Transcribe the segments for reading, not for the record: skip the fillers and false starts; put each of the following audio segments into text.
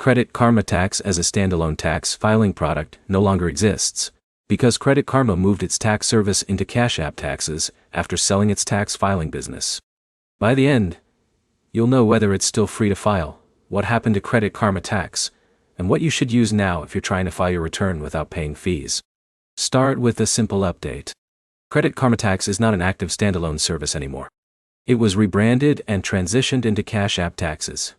Credit Karma Tax as a standalone tax filing product no longer exists, because Credit Karma moved its tax service into Cash App Taxes after selling its tax filing business. By the end, you'll know whether it's still free to file, what happened to Credit Karma Tax, and what you should use now if you're trying to file your return without paying fees. Start with a simple update. Credit Karma Tax is not an active standalone service anymore. It was rebranded and transitioned into Cash App Taxes,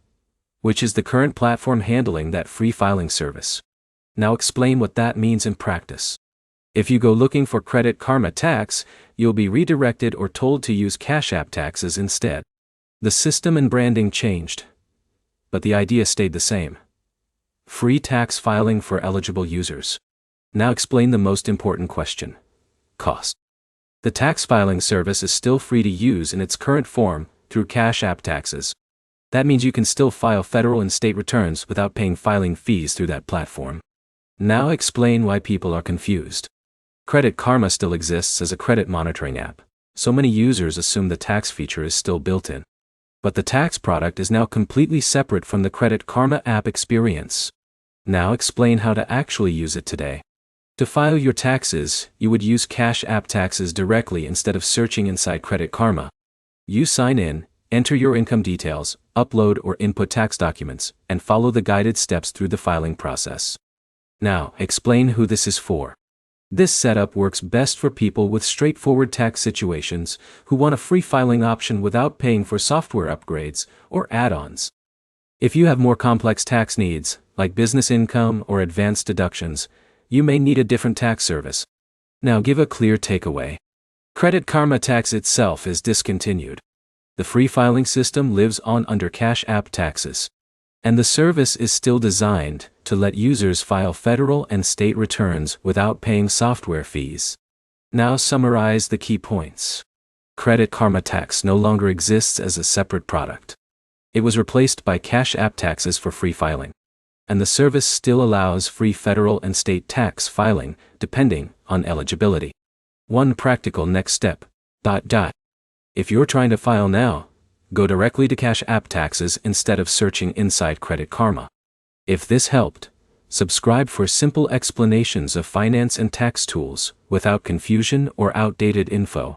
which is the current platform handling that free filing service. Now explain what that means in practice. If you go looking for Credit Karma Tax, you'll be redirected or told to use Cash App Taxes instead. The system and branding changed, but the idea stayed the same. Free tax filing for eligible users. Now explain the most important question: cost. The tax filing service is still free to use in its current form through Cash App Taxes. That means you can still file federal and state returns without paying filing fees through that platform. Now explain why people are confused. Credit Karma still exists as a credit monitoring app, so many users assume the tax feature is still built in. But the tax product is now completely separate from the Credit Karma app experience. Now explain how to actually use it today. To file your taxes, you would use Cash App Taxes directly instead of searching inside Credit Karma. You sign in, enter your income details, upload or input tax documents, and follow the guided steps through the filing process. Now, explain who this is for. This setup works best for people with straightforward tax situations who want a free filing option without paying for software upgrades or add-ons. If you have more complex tax needs, like business income or advanced deductions, you may need a different tax service. Now give a clear takeaway. Credit Karma Tax itself is discontinued. The free filing system lives on under Cash App Taxes. And the service is still designed to let users file federal and state returns without paying software fees. Now summarize the key points. Credit Karma Tax no longer exists as a separate product. It was replaced by Cash App Taxes for free filing. And the service still allows free federal and state tax filing, depending on eligibility. One practical next step. If you're trying to file now, go directly to Cash App Taxes instead of searching inside Credit Karma. If this helped, subscribe for simple explanations of finance and tax tools without confusion or outdated info.